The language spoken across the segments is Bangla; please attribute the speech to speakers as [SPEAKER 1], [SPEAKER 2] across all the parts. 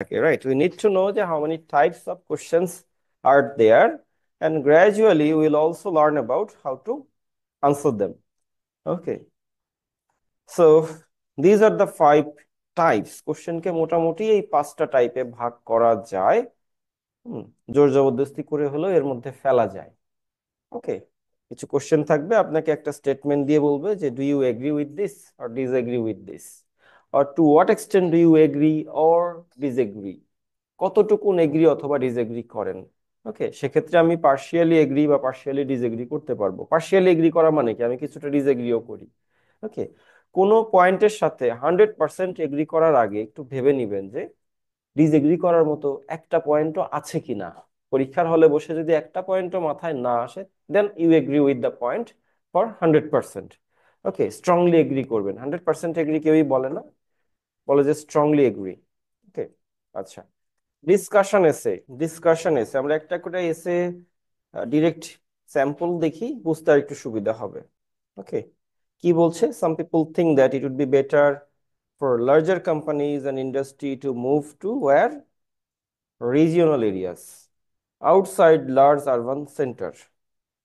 [SPEAKER 1] Okay, right. We need to know how many types of questions are there, and gradually we'll also learn about how to answer them. Okay. So these are the 5 types. কোশ্চেনকে মোটামুটি এই 5টা টাইপে ভাগ করা যায়। জোর জবরদস্তি করে হলেও এর মধ্যে ফেলা যায়। ওকে, কিছু কোশ্চেন থাকবে, আপনাকে একটা স্টেটমেন্ট দিয়ে বলবে যে do you agree with this or disagree with this, or to what extent do you agree or disagree, কতটুকু এগ্রি অথবা ডিসএগ্রি করেন। ওকে, সেক্ষেত্রে আমি পার্শিয়ালি এগ্রি বা পার্শিয়ালি ডিসএগ্রি করতে পারবো। পার্শিয়ালি এগ্রি করা মানে কি, আমি কিছুটা ডিসএগ্রিও করি। ওকে, কোনো পয়েন্টের সাথে 100% এগ্রি করার আগে একটু ভেবে নিবেন যে ডিসএগ্রি করার মতো একটা পয়েন্টও আছে কিনা। পরীক্ষার হলে বসে যদি একটা পয়েন্টও মাথায় না আসে, then you agree with the point for 100%। Okay, strongly agree করবেন। 100% এগ্রি কেউই বলে না, বলে যে স্ট্রংলি এগ্রি। ওকে, আচ্ছা। ডিসকাশন এসে আমরা একটা করে এসে ডিরেক্ট স্যাম্পল দেখি, বুঝতে আর একটু সুবিধা হবে। ওকে, কি বলছে? Some people think that it would be better for larger companies and industry to move to where regional areas outside large urban centre.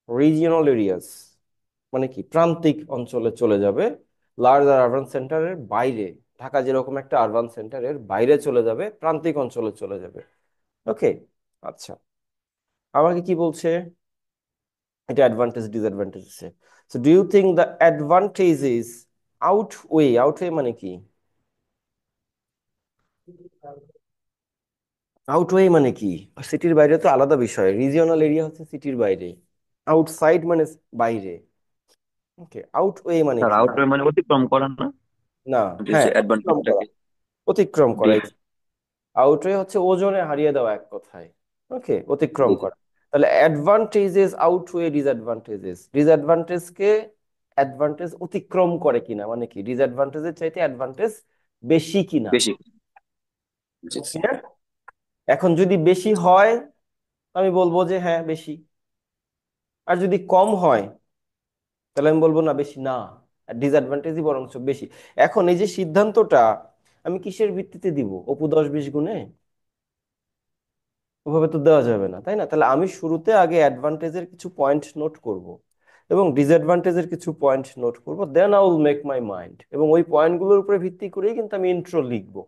[SPEAKER 1] Regional areas মানে কি, প্রান্তিক অঞ্চলে চলে যাবে, লার্জ আরবান সেন্টারের বাইরে। ঢাকা যেরকম একটা আরবান সেন্টারের বাইরে চলে যাবে, প্রান্তিক অঞ্চলে চলে যাবে। ওকে, আচ্ছা। আমাকে কি বলছে? এটা অ্যাডভান্টেজ ডিসঅ্যাডভান্টেজ আছে। So do you think the advantages outweigh মানে কি? আউটওয়ে মানে কি? সিটির বাইরে তো আলাদা বিষয়, রিজিওনাল এরিয়া হচ্ছে সিটির বাইরে, আউটসাইড মানে বাইরে। ওকে, আউটওয়ে মানে
[SPEAKER 2] স্যার
[SPEAKER 1] কি?
[SPEAKER 2] আউটওয়ে মানে অতিক্রম করা না?
[SPEAKER 1] না,
[SPEAKER 2] যে
[SPEAKER 1] হ্যাঁ, অতিক্রম করা।
[SPEAKER 2] অ্যাডভান্টেজটাকে
[SPEAKER 1] অতিক্রম করা।
[SPEAKER 2] দিয়ে।
[SPEAKER 1] আউটওয়ে হচ্ছে ওজনে হারিয়ে দেওয়া এক কথায়। ওকে, অতিক্রম
[SPEAKER 2] জি জি।
[SPEAKER 1] করা। তাহলে অ্যাডভান্টেজেস আউটওয়ে ডিসঅ্যাডভান্টেজেস, ডিসঅ্যাডভান্টেজকে অ্যাডভান্টেজ অতিক্রম করে কিনা মানে কি, ডিসঅ্যাডভান্টেজের চাইতে অ্যাডভান্টেজ বেশি কিনা।
[SPEAKER 2] বেশি। জি জি।
[SPEAKER 1] Clear? এখন যদি বেশি হয় আমি বলবো যে হ্যাঁ বেশি, আর যদি কম হয় তাহলে আমি বলবো না বেশি না, ডিসঅ্যাডভান্টেজই বরঞ্চ বেশি। এখন এই যে সিদ্ধান্তটা আমি কিসের ভিত্তিতে দিব? অপু 10-20 গুণে? ওভাবে তো দেওয়া যাবে না, তাই না? তাহলে আমি শুরুতে আগে অ্যাডভান্টেজের কিছু পয়েন্ট নোট করব এবং ডিসঅ্যাডভান্টেজের কিছু পয়েন্ট নোট করব, then I will make my mind, এবং ওই পয়েন্টগুলোর উপরে ভিত্তি করেই কিন্তু আমি ইন্ট্রো লিখবো,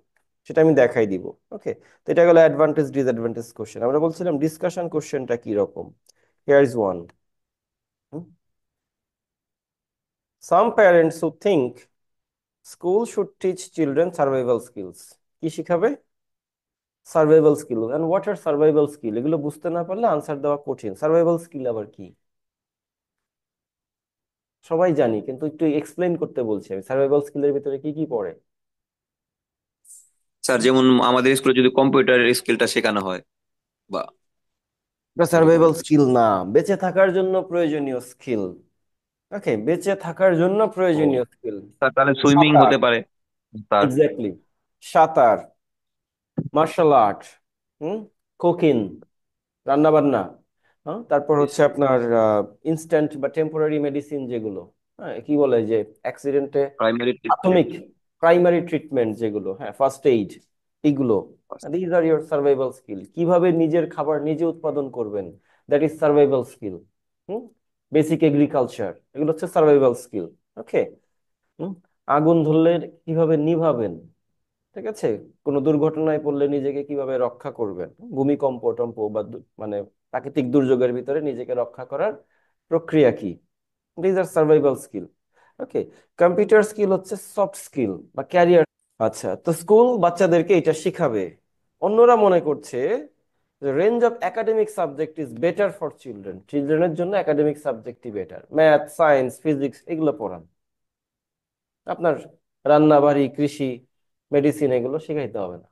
[SPEAKER 1] সেটা আমি দেখাই দিব। ওকে, তো এটা গেল অ্যাডভান্টেজ ডিসঅ্যাডভান্টেজ কোশ্চেন। আমরা বলছিলাম ডিসকাশন কোশ্চেনটা কি রকম। Here is one. Some parents who think school should teach children survival skills. কি শিখাবে? Survival skill. And what are survival skill? এগুলো বুঝতে না পারলে আনসার দেওয়া কঠিন। সার্ভাইভাল স্কিল আবার কি? সবাই জানি, কিন্তু একটু এক্সপ্লেইন করতে বলছি আমি, সার্ভাইভাল স্কিলের ভিতরে কি কি পড়ে।
[SPEAKER 2] স্যার যেমন আমাদের স্কুলে যদি কম্পিউটারের স্কিলটা শেখানো হয় বা
[SPEAKER 1] এটা
[SPEAKER 2] এরকম
[SPEAKER 1] সার্ভাইভাল
[SPEAKER 2] কিছু।
[SPEAKER 1] স্কিল না, বেঁচে থাকার জন্য প্রয়োজনীয় স্কিল। ওকে, বেঁচে থাকার জন্য
[SPEAKER 2] ও
[SPEAKER 1] প্রয়োজনীয় স্কিল।
[SPEAKER 2] স্যার, তাহলে সুইমিং
[SPEAKER 1] সাঁতার।
[SPEAKER 2] হতে পারে। স্যার।
[SPEAKER 1] এক্স্যাক্টলি। সাঁতার, মার্শাল আর্ট, হুম, কুকিং, রান্না বান্না, হ্যাঁ, তারপর
[SPEAKER 2] জি
[SPEAKER 1] হচ্ছে
[SPEAKER 2] স্যার।
[SPEAKER 1] আপনার ইনস্ট্যান্ট বা টেম্পোরারি মেডিসিন যেগুলো, হ্যাঁ, কি বলে যে অ্যাক্সিডেন্টে
[SPEAKER 2] প্রাইমারি
[SPEAKER 1] প্রাথমিক
[SPEAKER 2] ট্রিটমেন্ট।
[SPEAKER 1] প্রাইমারি ট্রিটমেন্ট যেগুলো, হ্যাঁ, ফার্স্ট এইড, এগুলো। These are your survival skill. কিভাবে নিজের খাবার নিজে উৎপাদন করবেন, that is survival skill. Hmm, basic agriculture, এগুলো হচ্ছে সার্ভাইভাল স্কিল। ওকে, হুম, আগুন ধরলে কিভাবে নিভাবেন, ঠিক আছে, কোনো দুর্ঘটনায় পড়লে নিজেকে কিভাবে রক্ষা করবেন, ভূমিকম্প টম্প বা মানে প্রাকৃতিক দুর্যোগের ভিতরে নিজেকে রক্ষা করার প্রক্রিয়া কি, these are survival skill. Okay, computer skill হচ্ছে সফট স্কিল বা ক্যারিয়ার। আচ্ছা, তো স্কুল বাচ্চাদেরকে এটা শিখাবে। অন্যরা মনে করছে range of academic subject is better for children, চিলড্রেনের জন্য একাডেমিক সাবজেক্টই বেটার, ম্যাথ সায়েন্স ফিজিক্স এগুলো পড়ান। আপনার রান্না বাড়ি কৃষি মেডিসিন এগুলো শেখাইতে হবে না,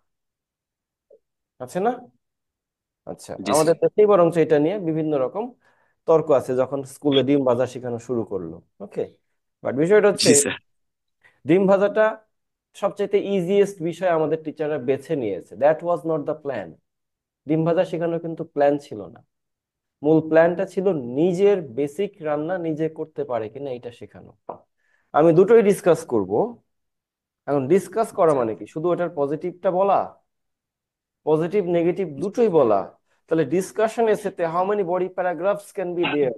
[SPEAKER 1] আছে না? আচ্ছা,
[SPEAKER 2] জি স্যার।
[SPEAKER 1] আমাদের দেশেই বরঞ্চ এটা নিয়ে বিভিন্ন রকম তর্ক আছে, যখন স্কুলে ডিম ভাজা শেখানো শুরু করলো। ওকে, বাট বিষয়টা হচ্ছে
[SPEAKER 2] জি স্যার।
[SPEAKER 1] ডিম ভাজাটা সবচেয়ে ইজিয়েস্ট বিষয় আমাদের টিচাররা বেছে নিয়েছে, that was not the plan. ডিম ভাজা শেখানো কিন্তু প্ল্যান ছিল না। মূল প্ল্যানটা ছিল নিজের বেসিক রান্না নিজে করতে পারে কিনা এটা শেখানো। আমি দুটোই ডিসকাস করব। এখন ডিসকাস করা মানে কি, শুধু ওটার পজিটিভটা বলা? পজিটিভ নেগেটিভ দুটোই বলা, তাহলে ডিসকাশন এসেতে how many body paragraphs can be there?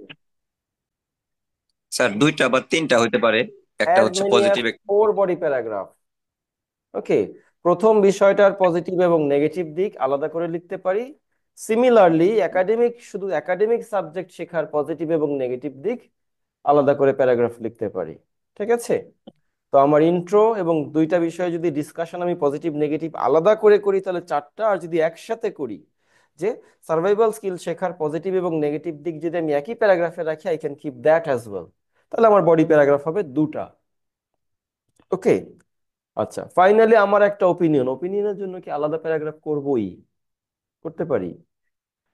[SPEAKER 2] Sir দুইটা বা তিনটা হইতে পারে, একটা
[SPEAKER 1] অ্যাজ
[SPEAKER 2] হচ্ছে
[SPEAKER 1] many as
[SPEAKER 2] positive.
[SPEAKER 1] 4 body paragraph. Okay, প্রথম বিষয়টার পজিটিভ এবং নেগেটিভ দিক আলাদা করে লিখতে পারি। সিমিলারলি শুধু একাডেমিক সাবজেক্ট শেখার পজিটিভ এবং নেগেটিভ দিক আলাদা করে প্যারাগ্রাফ লিখতে পারি। ঠিক আছে, তো আমার ইন্ট্রো এবং দুইটা বিষয়ে যদি ডিসকাশন আমি পজিটিভ নেগেটিভ আলাদা করে করি তাহলে 4টা, আর যদি একসাথে করি যে সার্ভাইভাল স্কিল শেখার পজিটিভ এবং নেগেটিভ দিক যদি আমি একই প্যারাগ্রাফে রাখি, I can keep that as well, তাহলে আমার বডি প্যারাগ্রাফ হবে 2টা। ওকে, আচ্ছা, ফাইনালি আমার একটা ওপিনিয়নের জন্য কি আলাদা প্যারাগ্রাফ করবই? করতে পারি,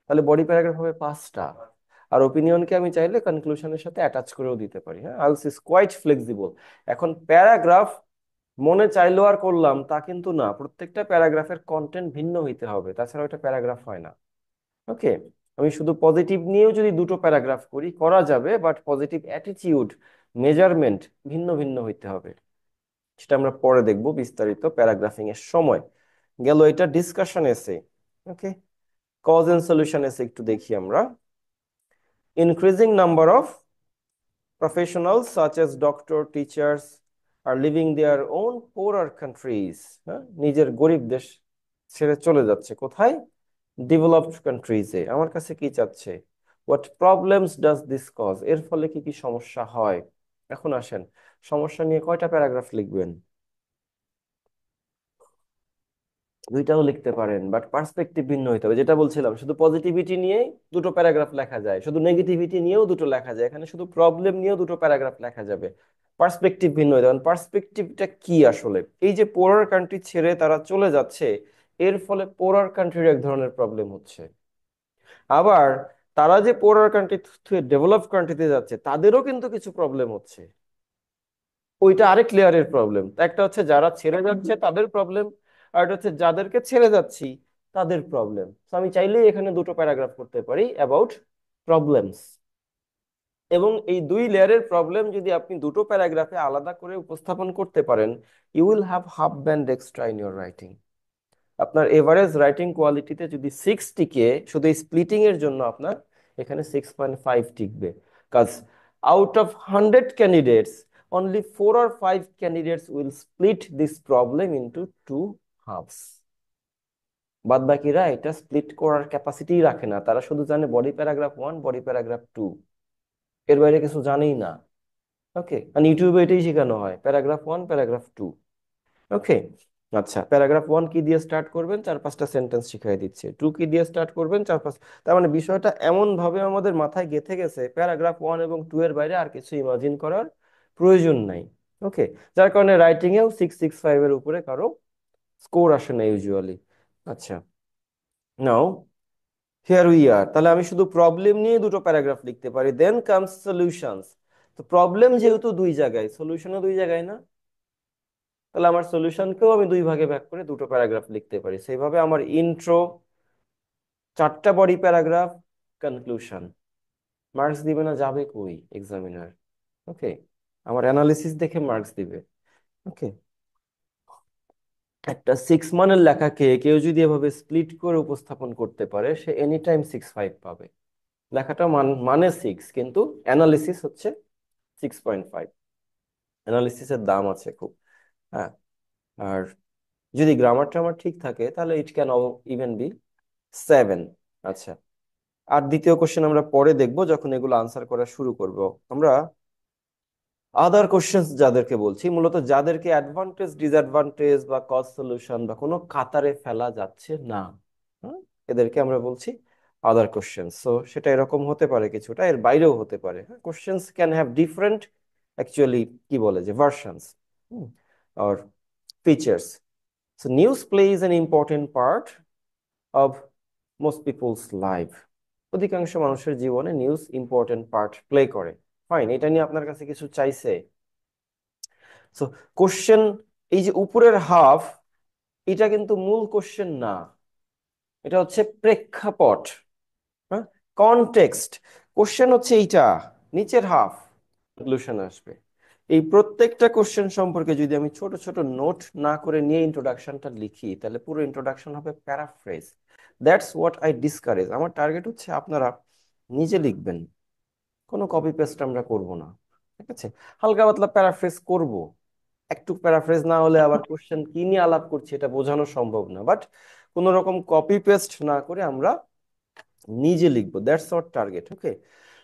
[SPEAKER 1] তাহলে বডি প্যারাগ্রাফ হবে 5টা। আর ওপিনিয়নকে আমি চাইলে কনক্লুশনের সাথে অ্যাটাচ করেও দিতে পারি। হ্যাঁ, আলস ইজ কোয়াইট ফ্লেক্সিবল। এখন প্যারাগ্রাফ মনে চাইলো আর করলাম তা কিন্তু না, প্রত্যেকটা প্যারাগ্রাফের কন্টেন্ট ভিন্ন হইতে হবে, তাছাড়া ওটা প্যারাগ্রাফ হয় না। ওকে, আমি শুধু পজিটিভ নিয়েও যদি 2টো প্যারাগ্রাফ করি করা যাবে, বাট পজিটিভ অ্যাটিটিউড, মেজারমেন্ট ভিন্ন ভিন্ন হইতে হবে। সেটা আমরা পরে দেখব বিস্তারিত প্যারাগ্রাফিং এর সময়। গেল এটা ডিসকাশন এসে। ওকে, কজ এন্ড সলিউশন এসে একটু দেখি আমরা। Increasing number of professionals such as doctor, teachers are leaving their own poorer countries. হ্যাঁ, নিজের গরিব দেশ ছেড়ে চলে যাচ্ছে কোথায়? ডেভেলপড কান্ট্রিজে। আমার কাছে কি চাচ্ছে? What problems does this cause? এর ফলে কি কি সমস্যা হয়? এখন আসেন, সমস্যা নিয়ে কয়টা প্যারাগ্রাফ লিখবেন? দুইটাও লিখতে পারেন, বাট পার্সপেক্টিভ ভিন্ন হইতে হবে। যেটা বলছিলাম, শুধু পজিটিভিটি নিয়েই 2টো প্যারাগ্রাফ লেখা যায়, শুধু নেগেটিভিটি নিয়েও 2টো লেখা যায়, এখানে শুধু প্রবলেম নিয়েও 2টো প্যারাগ্রাফ লেখা যাবে। পার্সপেক্টিভ ভিন্ন হইতে হবে। পার্সপেক্টিভটা কি আসলে? এই যে পোরার কান্ট্রি ছেড়ে তারা চলে যাচ্ছে, এর ফলে পোরার কান্ট্রির এক ধরনের প্রবলেম হচ্ছে। আবার তারা যে পোরার কান্ট্রি থেকে ডেভেলপ কান্ট্রিতে যাচ্ছে, তাদেরও কিন্তু কিছু প্রবলেম হচ্ছে। ওইটা আরেক লেয়ারের প্রবলেম। একটা হচ্ছে যারা ছেড়ে যাচ্ছে তাদের প্রবলেম, আর একটা হচ্ছে যাদেরকে ছেড়ে যাচ্ছি তাদের প্রবলেম। তো আমি চাইলেই এখানে 2টো প্যারাগ্রাফ করতে পারি অ্যাবাউট প্রবলেমস। এবং এই 2 লেয়ারের প্রবলেম যদি আপনি 2টো প্যারাগ্রাফে আলাদা করে উপস্থাপন করতে পারেন, you will have half band extra in your writing. আপনার এভারেজ রাইটিং কোয়ালিটিতে যদি 6 টিকে, শুধু স্প্লিটিং এর জন্য আপনার এখানে 6.5 টিকবে। কাজ, out of 100 candidates only 4 or 5 candidates will split this problem into 2 halves. বাদ বাকিরা এটা স্প্লিট করার ক্যাপাসিটি রাখে না, তারা শুধু জানে বডি প্যারাগ্রাফ 1, বডি প্যারাগ্রাফ 2, এর বাইরে কিছু জানেই না। ওকে, আর ইউটিউবে এটাই শেখানো হয়, প্যারাগ্রাফ 1, প্যারাগ্রাফ 2। ওকে, আচ্ছা, প্যারাগ্রাফ 1 কি দিয়ে স্টার্ট করবেন? 4-5টা সেন্টেন্স শিখিয়ে দিচ্ছে। 2 কি দিয়ে স্টার্ট করবেন? 4-5। তার মানে বিষয়টা এমন ভাবে আমাদের মাথায় গেঁথে গেছে, প্যারাগ্রাফ 1 এবং 2 এর বাইরে আর কিছু ইমাজিন করার প্রয়োজন নাই। ওকে, যার কারণে রাইটিং এও 665 এর উপরে কারো স্কোর আসে না ইউজুয়ালি। আচ্ছা, নাও হিয়ার উই আর। তাহলে আমি শুধু প্রবলেম নিয়ে 2টো প্যারাগ্রাফ লিখতে পারি। Then comes solutions. তো প্রবলেম যেহেতু 2 জায়গায়, সলিউশনও 2 জায়গায় না, তাহলে আমার সলিউশনকেও আমি 2 ভাগে ভাগ করে 2টো প্যারাগ্রাফ লিখতে পারি। সেইভাবে আমার ইন্ট্রো 4টা বডি প্যারাগ্রাফ, কনক্লুশন। মার্কস দিবে না? যাবে কই এক্সামিনার? ওকে, আমার অ্যানালিসিস দেখে মার্কস দিবে। ওকে, একটা 6 মানের লেখাকে কেউ যদি এভাবে স্প্লিট করে উপস্থাপন করতে পারে, সে এনি টাইম 6.5 পাবে। লেখাটা মানে 6, কিন্তু অ্যানালিসিস হচ্ছে 6.5। অ্যানালিসিসের দাম আছে খুব। হ্যাঁ, আর যদি গ্রামার টামার ঠিক থাকে তাহলে ইট ক্যান ইভেন বি 7। আচ্ছা, আর দ্বিতীয় কোশ্চেন আমরা পরে দেখব যখন এগুলো আনসার করা শুরু করব। আমরা আদার কোশ্চেন্স যাদেরকে বলছি, মূলত যাদেরকে অ্যাডভান্টেজ, ডিসঅ্যাডভান্টেজ বা কজ সলিউশন বা কোনো কাতারে ফেলা যাচ্ছে না, হ্যাঁ, এদেরকে আমরা বলছি আদার কোশ্চেন্স। সো সেটা এরকম হতে পারে, কিছুটা এর বাইরেও হতে পারে। Questions can have different, actually কি বলে যে ভার্সনস আর features. So news plays an important part of most people's life. অধিকাংশ মানুষের জীবনে নিউজ ইম্পর্টেন্ট পার্ট প্লে করে। ফাইন, এটা নিয়ে আপনার কাছে কিছু চাইছে? সো কোশ্চেন, এই যে উপরের হাফ, এটা কিন্তু মূল কোশ্চেন না, এটা হচ্ছে প্রেক্ষাপট। হ্যাঁ, কনটেক্সট। কোশ্চেন হচ্ছে এইটা, নিচের হাফ, কনক্লুশন আসবে। এই প্রত্যেকটা কোশ্চেন সম্পর্কে যদি আমি ছোট ছোট নোট না করে নিয়ে ইন্ট্রোডাকশনটা লিখি, তাহলে পুরো ইন্ট্রোডাকশন হবে paraphrase. That's what I discourage. আমার টার্গেট হচ্ছে আপনারা নিজে লিখবেন, কোনো কপি পেস্ট আমরা করব না। ঠিক আছে, হালকা পাতলা প্যারাফ্রেজ করব। একটু প্যারাফ্রেজ না হলে আবার কোশ্চেন কি নিয়ে আলাপ করছি এটা বোঝানো সম্ভব না, বাট কোনো রকম কপি পেস্ট না করে আমরা নিজে লিখবো। That's our target. Okay,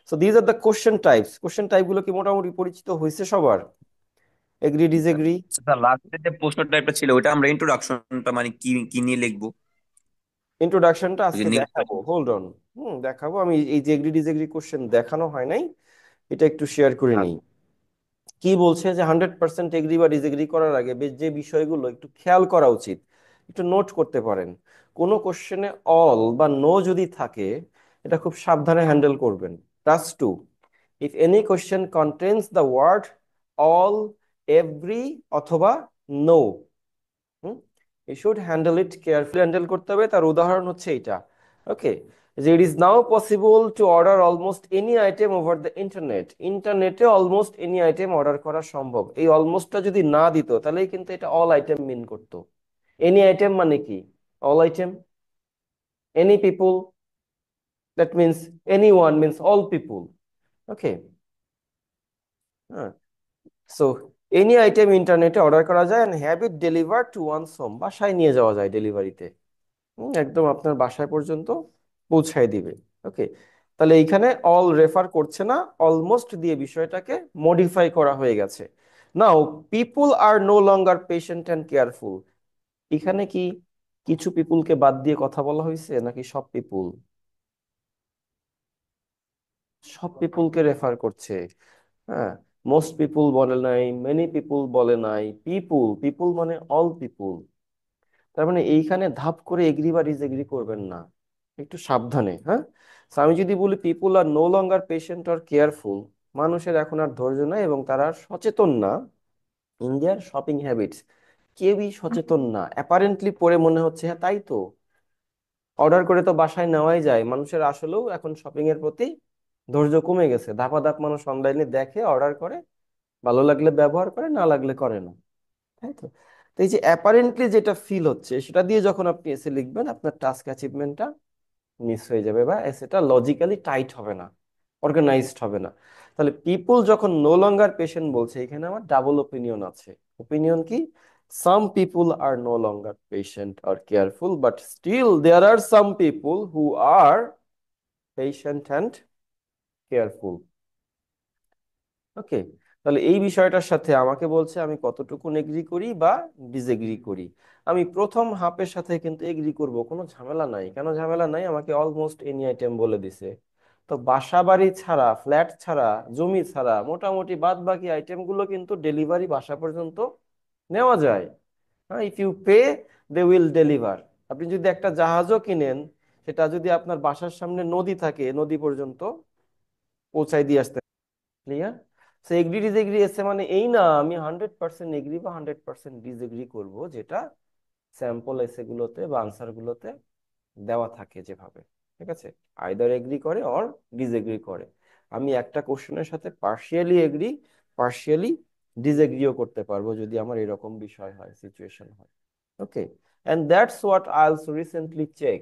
[SPEAKER 1] so these are the question types. Question type গুলো কি মোটামুটি পরিচিত হয়েছে সবার? Agri, disagree?
[SPEAKER 2] স্যার লাস্টে যে প্রশ্ন টাইপটা ছিল ওটা আমরা ইন্ট্রোডাকশনটা মানে কি কি নিয়ে লিখবো?
[SPEAKER 1] ইন্ট্রোডাকশনটা
[SPEAKER 2] ওই যে
[SPEAKER 1] আজকে
[SPEAKER 2] নিউজটা
[SPEAKER 1] দেখাবো, হোল্ড অন। দেখাবো। আমি এই যে এগ্রি ডিসএগ্রি কোশ্চেন দেখানো হয় নাই, এটা একটু শেয়ার করে নিই। কি বলছে যে 100% এগ্রি বা ডিসএগ্রি করার আগে বেশ যে বিষয়গুলো একটু খেয়াল করা উচিত, একটু নোট করতে পারেন। কোনো কোশ্চেনে অল বা নো যদি থাকে, এটা খুব সাবধানে হ্যান্ডেল করবেন। Task 2, if any question contains the word all, every অথবা no, hmm, you should handle it carefully. Handle করতে হবে। তার উদাহরণ হচ্ছে এটা। ওকে, যে it is now possible to order almost any item over the internet. ইন্টারনেটে অলমোস্ট এনি আইটেম অর্ডার করা সম্ভব। এই অলমোস্টটা যদি না দিত তাহলেই কিন্তু এটা অল আইটেম মিন করতো। এনি আইটেম মানে কি? All item. Any people, that means any one means all people. Okay, হ্যাঁ। সো এনি আইটেম ইন্টারনেটে অর্ডার করা যায় and have it delivered to one's home. বাসায় নিয়ে যাওয়া যায় ডেলিভারিতে। একদম আপনার বাসায় পর্যন্ত পৌঁছায় দিবে। ওকে, তাহলে এইখানে অল রেফার করছে না, অলমোস্ট দিয়ে বিষয়টাকে মডিফাই করা হয়ে গেছে। Now people are no longer patient and careful. এখানে কি কিছু পিপুলকে বাদ দিয়ে কথা বলা হয়েছে নাকি সব পিপুল? সব পিপুলকে রেফার করছে। হ্যাঁ, মোস্ট পিপুল বলে নাই, মেনি পিপুল বলে নাই, পিপুল, পিপুল মানে অল পিপুল। তার মানে এইখানে ধাপ করে এগ্রি বা ডিসএগ্রি করবেন না, একটু সাবধানে। হ্যাঁ, So আমি যদি বলি পিপুল are no longer patient or careful, মানুষের এখন আর ধৈর্য নাই এবং তারা আর সচেতন না ইন দেয়ার শপিং হ্যাবিটস। কেউই সচেতন না অ্যাপারেন্টলি। পড়ে মনে হচ্ছে হ্যাঁ তাই তো, অর্ডার করে তো বাসায় নেওয়াই যায়। মানুষের আসলেও এখন শপিং এর প্রতি ধৈর্য কমে গেছে। ধাপাধাপ মানুষ অনলাইনে দেখে, অর্ডার করে, ভালো লাগলে ব্যবহার করে, না লাগলে করে না। তাই তো। তো এই যে অ্যাপারেন্টলি যেটা ফিল হচ্ছে, সেটা দিয়ে যখন আপনি এসে লিখবেন, আপনার টাস্ক অ্যাচিভমেন্টটা মিস হয়ে যাবে, বা এসেটা লজিক্যালি টাইট হবে না, অর্গানাইজড হবে না। তাহলে পিপুল যখন নো লঙ্গার পেশেন্ট বলছে, এখানে আমার ডাবল ওপিনিয়ন আছে। ওপিনিয়ন কি? Some people are no longer patient or careful, but still there are some people who are patient and careful. Okay, তাহলে এই বিষয়টার সাথে আমাকে বলছে আমি কতটুকু এগ্রি করি বা ডিসএগ্রি করি। আমি প্রথম হাফের সাথে কিন্তু এগ্রি করব, কোনো ঝামেলা নাই। কেন ঝামেলা নাই? আমাকে অলমোস্ট এনি আইটেম বলে দিছে। তো বাসা বাড়ি ছাড়া, ফ্ল্যাট ছাড়া, জমি ছাড়া মোটামুটি বাদ বাকি আইটেম গুলো কিন্তু ডেলিভারি বাসা পর্যন্ত নেওয়া যায়। হ্যাঁ, if you pay they will deliver. আপনি যদি একটা জাহাজও কিনেন, সেটা যদি আপনার বাসার সামনে নদী থাকে, নদী পর্যন্ত পৌঁছায় দিয়ে আসতে। ক্লিয়ার? সো এগ্রি ডিসএগ্রি এসে মানে এই না আমি 100% এগ্রি বা 100% ডিসএগ্রি করব, যেটা স্যাম্পল এসে গুলোতে বা আনসার গুলোতে দেওয়া থাকে যেভাবে। ঠিক আছে, আইদার এগ্রি করে অর ডিসএগ্রি করে। আমি একটা কোশ্চেনের সাথে পার্শিয়ালি এগ্রি, পার্শিয়ালি ডিসএগ্রিও করতে পারবো যদি আমার এরকম বিষয় হয়, সিচুয়েশন হয়। Okay, and that's what I also recently check.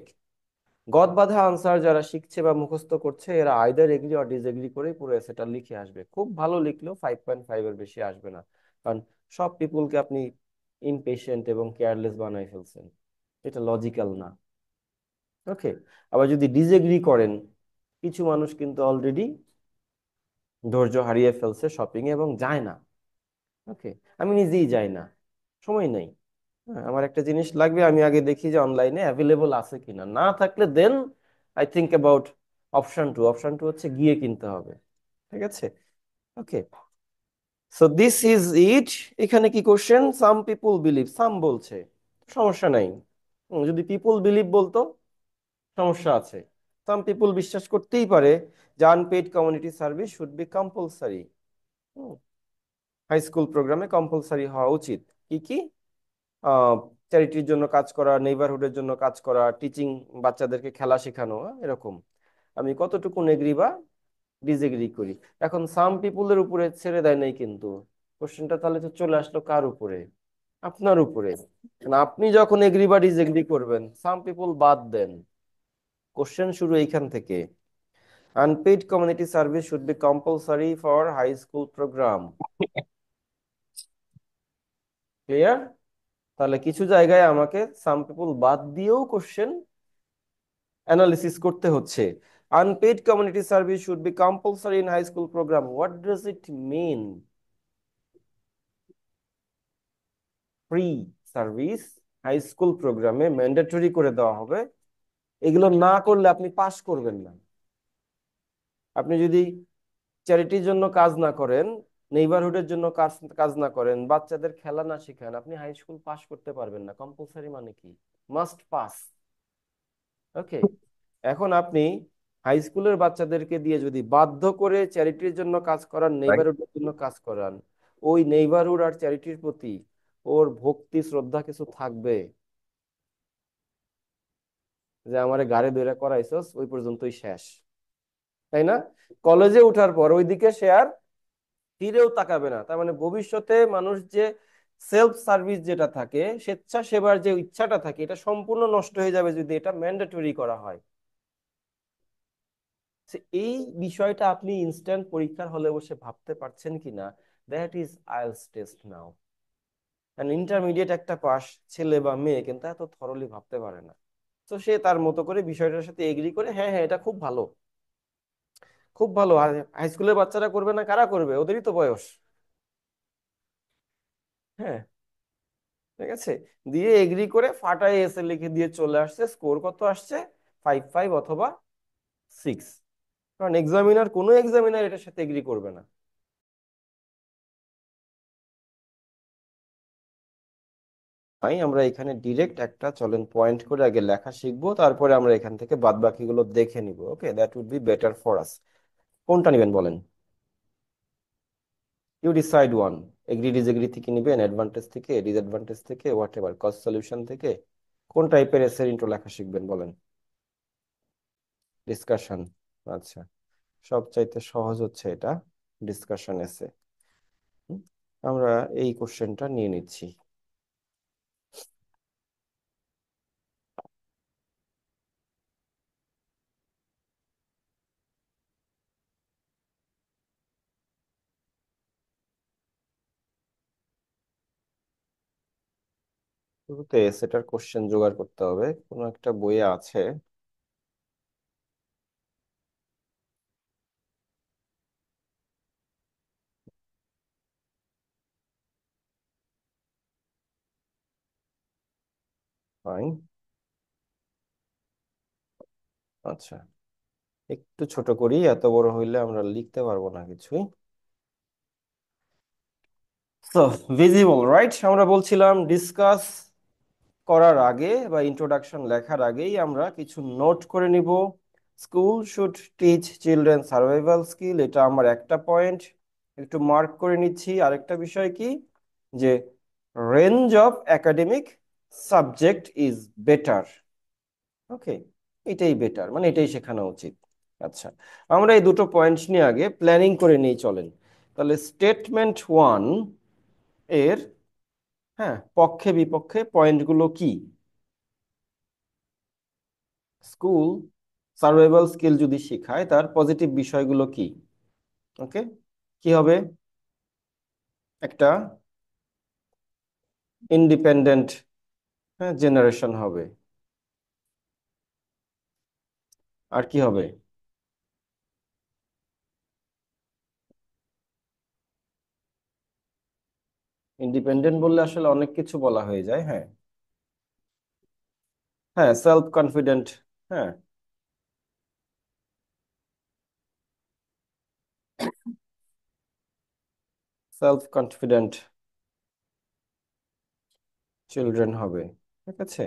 [SPEAKER 1] গদ বাঁধা আনসার যারা শিখছে বা মুখস্থ করছে, এরা আইদার এগ্রি অর ডিসএগ্রি করে পুরো এসেটা লিখে আসবে। খুব ভালো লিখলেও 5.5 এর বেশি আসবে না, কারণ সব পিপুলকে আপনি ইমপেশেন্ট এবং কেয়ারলেস বানাই ফেলছেন। এটা লজিক্যাল না। ওকে, আবার যদি ডিসএগ্রি করেন, কিছু মানুষ কিন্তু অলরেডি ধৈর্য হারিয়ে ফেলছে শপিং এ এবং যায় না। ওকে, আমি নিজেই যাই না, সময় নেই। হ্যাঁ, আমার একটা জিনিস লাগবে, আমি আগে দেখি যে অনলাইনে অ্যাভেলেবল আছে কিনা। না থাকলে then I think about option two. Option two হচ্ছে গিয়ে কিনতে হবে। ঠিক আছে, okay. So this is it. এখানে কি কোশ্চেন? সাম পিপুল বিলিভ, সাম বলছে, সমস্যা নাই। যদি পিপুল বিলিভ বলতো সমস্যা আছে। সাম পিপুল বিশ্বাস করতেই পারে যে unpaid community service should be compulsory. High school প্রোগ্রামে কম্পালসারি হওয়া উচিত। কি কি? চ্যারিটির জন্য কাজ করা, নেইবারহুডের জন্য কাজ করা, টিচিং, বাচ্চাদেরকে খেলা শেখানো, এরকম। আমি কতটুকু এগ্রি বা ডিসএগ্রি করি। এখন সাম পিপুলের উপরে ছেড়ে দেয় নাই কিন্তু, কোশ্চেনটা তাহলে তো চলে আসলো কার উপরে? আপনার উপরে। কারণ আপনি যখন এগ্রি বা ডিসএগ্রি করবেন, সাম পিপল বাদ দেন। কোশ্চেন শুরু এইখান থেকে। Unpaid community service should be compulsory for high school programme. Clear? তাহলে কিছু জায়গায় আমাকে সাম পিপল বাদ দিয়েও কোশ্চেন অ্যানালিসিস করতে হচ্ছে। Unpaid community service should be compulsory in high school programme, what does it mean? Free service high school প্রোগ্রামে ম্যান্ডেটরি করে দেওয়া হবে। এগুলো না করলে আপনি পাস করবেন না। আপনি যদি চ্যারিটির জন্য কাজ না করেন, নেইবারহুডের জন্য কাজ কাজ না করেন, বাচ্চাদের খেলা না শিখান, আপনি হাই স্কুল পাস করতে পারবেন না। কম্পালসারি মানে কি? Must pass. ওকে। এখন আপনি হাই স্কুলের বাচ্চাদেরকে দিয়ে যদি বাধ্য করে চ্যারিটির জন্য কাজ করান,
[SPEAKER 2] রাইট।
[SPEAKER 1] নেইবারহুডের জন্য কাজ করান, ওই নেইবারহুড আর চ্যারিটির প্রতি ওর ভক্তি শ্রদ্ধা কিছু থাকবে? যে আমারে গাড়ি ধরে করাইছস ওই পর্যন্তই শেষ, তাই না? কলেজে ওঠার পর ওইদিকে সে আর ফিরেও তাকাবে না। তার মানে ভবিষ্যতে মানুষ যে সেলফ সার্ভিস যেটা থাকে, স্বেচ্ছাসেবার যে ইচ্ছাটা থাকে, এটা সম্পূর্ণ নষ্ট হয়ে যাবে যদি এটা ম্যান্ডেটরি করা হয়। এই বিষয়টা আপনি ইনস্ট্যান্ট পরীক্ষার হলে বসে ভাবতে পারছেন কিনা? That is IELTS test now. Intermediate একটা পাস ছেলে বা মেয়ে কিন্তু এত থরলি ভাবতে পারে না। তো সে তার মতো করে বিষয়টার সাথে এগ্রি করে, হ্যাঁ হ্যাঁ এটা খুব ভালো, খুব ভালো। আর হাই স্কুলের বাচ্চারা করবে না, কারা করবে? ওদেরই তো বয়স। হ্যাঁ, ঠিক আছে। দিয়ে এগ্রি করে ফাটায় এসে লিখে দিয়ে চলে আসছে। স্কোর কত আসছে? 5-5 অথবা 6। কারণ এক্সামিনার, কোনো এক্সামিনার এটার সাথে এগ্রি করবে না। তাই আমরা এখানে ডিরেক্ট একটা, চলেন পয়েন্ট করে আগে লেখা শিখবো, তারপরে আমরা এখান থেকে বাদ বাকিগুলো দেখে নিব। Okay, that would be better for us. কোনটা নেবেন বলেন? You decide one. Agree disagree থেকে নিবেন, অ্যাডভান্টেজ থেকে, ডিসঅ্যাডভান্টেজ থেকে, হোয়াট এভার, কজ সলিউশন থেকে? কোন টাইপের এসের ইন্ট্রো লেখা শিখবেন বলেন? ডিসকাশন। আচ্ছা, সবচাইতে সহজ হচ্ছে এটা, ডিসকাশন এসে। আমরা এই কোশ্চেনটা নিয়ে নিচ্ছি। শুরুতে এসেটার কোশ্চেন জোগাড় করতে হবে, কোনো একটা বইয়ে আছে। ফাইন। আচ্ছা, একটু ছোট করি, এত বড় হইলে আমরা লিখতে পারবো না কিছুই। So visible, right? আমরা বলছিলাম ডিসকাস করার আগে বা ইন্ট্রোডাকশন লেখার আগেই আমরা কিছু নোট করে নিব। School should teach children survival skill, এটা আমার একটা পয়েন্ট। একটু মার্ক করে নিচ্ছি। আরেকটা বিষয় কি, যে range of academic subject is better. Okay, এটাই বেটার, মানে এটাই শেখানো উচিত। আচ্ছা, আমরা এই দুটো পয়েন্টস নিয়ে আগে প্ল্যানিং করে নিয়ে চলেন। তাহলে স্টেটমেন্ট ওয়ান এর, হ্যাঁ, পক্ষে বিপক্ষে পয়েন্টগুলো কি? স্কুল সার্ভাইভাল স্কিল যদি শেখায়, তার পজিটিভ বিষয়গুলো কি? ওকে, কি হবে? একটা ইন্ডিপেন্ডেন্ট, হ্যাঁ, জেনারেশন হবে। আর কি হবে? ইন্ডিপেন্ডেন্ট বললে আসলে অনেক কিছু বলা হয়ে যায়। হ্যাঁ, হ্যাঁ, সেলফ কনফিডেন্ট। হ্যাঁ, সেলফ কনফিডেন্ট চিলড্রেন হবে। ঠিক আছে,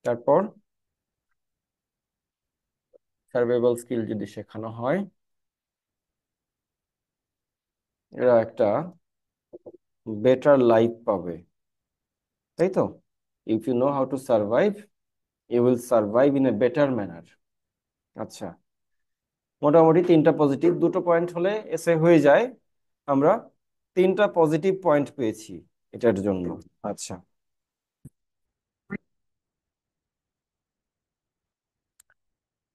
[SPEAKER 1] তারপর সার্ভাইভাল স্কিল যদি শেখানো হয়, এরা একটা বেটার লাইফ পাবে, তাই তো? If you know how to survive, you will survive in a better manner. আচ্ছা, মোটামুটি তিনটা পজিটিভ, দুটো পয়েন্ট হলে এসে হয়ে যায়। আমরা 3টা পজিটিভ পয়েন্ট পেয়েছি এটার জন্য। আচ্ছা,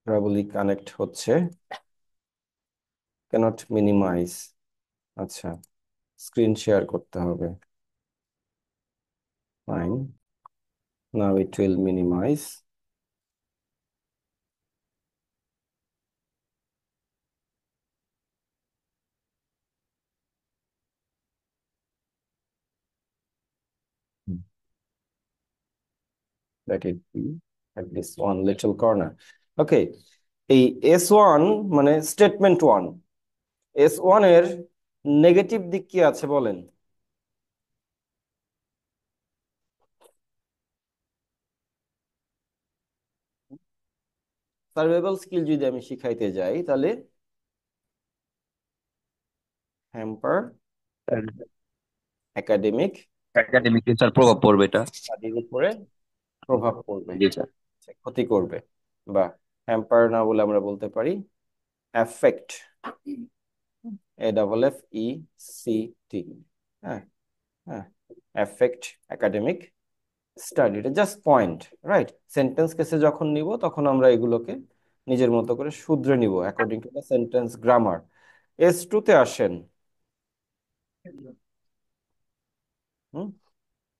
[SPEAKER 1] প্যারাবোলিক কানেক্ট হচ্ছে, ক্যানট মিনিমাইজ। আচ্ছা, স্ক্রিন শেয়ার করতে হবে। Fine, now it will minimise. Let it be at this one little corner. Okay, এই S1 মানে স্টেটমেন্ট ওয়ান, S1 এর নেগেটিভ দিক কি আছে বলেন? সার্ভাইভাল স্কিল যদি আমি শিখাইতে যাই তাহলে হ্যাম্পার একাডেমিক
[SPEAKER 2] একাডেমিক স্যার প্রভাব পড়বে এটা।
[SPEAKER 1] স্টাডির উপরে প্রভাব পড়বে,
[SPEAKER 2] জি স্যার।
[SPEAKER 1] ক্ষতি করবে, বা হ্যাম্পার না বলে আমরা বলতে পারি এফেক্ট, AFFECT। হ্যাঁ, হ্যাঁ, এফেক্ট একাডেমিক স্টাডি, এটা জাস্ট পয়েন্ট, রাইট? সেন্টেন্স কেসে যখন নিব তখন আমরা এগুলোকে নিজের মতো করে শুধরে নিব according to the sentence grammar. S2 তে আসেন। হুম,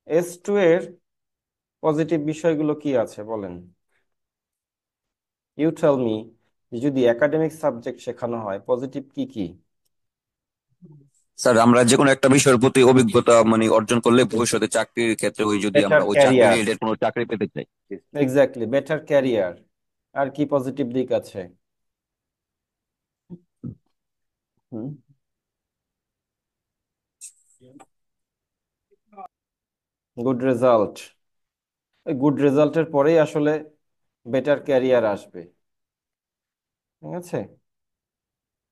[SPEAKER 1] S2 এর পজিটিভ বিষয়গুলো কি আছে বলেন? ইউ টেল মি, যদি একাডেমিক সাবজেক্ট শেখানো হয় পজিটিভ কি কি?
[SPEAKER 2] স্যার আমরা যে কোনো একটা বিষয়ের প্রতি অভিজ্ঞতা অর্জন করলে ভবিষ্যতে চাকরির ক্ষেত্রে ওই যদি
[SPEAKER 1] বেটার
[SPEAKER 2] আমরা ওই চাকরি
[SPEAKER 1] ক্যারিয়ার,
[SPEAKER 2] রিলেটেড কোনো চাকরি পেতে চাই।
[SPEAKER 1] Exactly, better career. আর কি পজিটিভ দিক আছে? হুম, গুড রেজাল্ট। গুড রেজাল্টের পরেই আসলে বেটার ক্যারিয়ার আসবে, ঠিক আছে?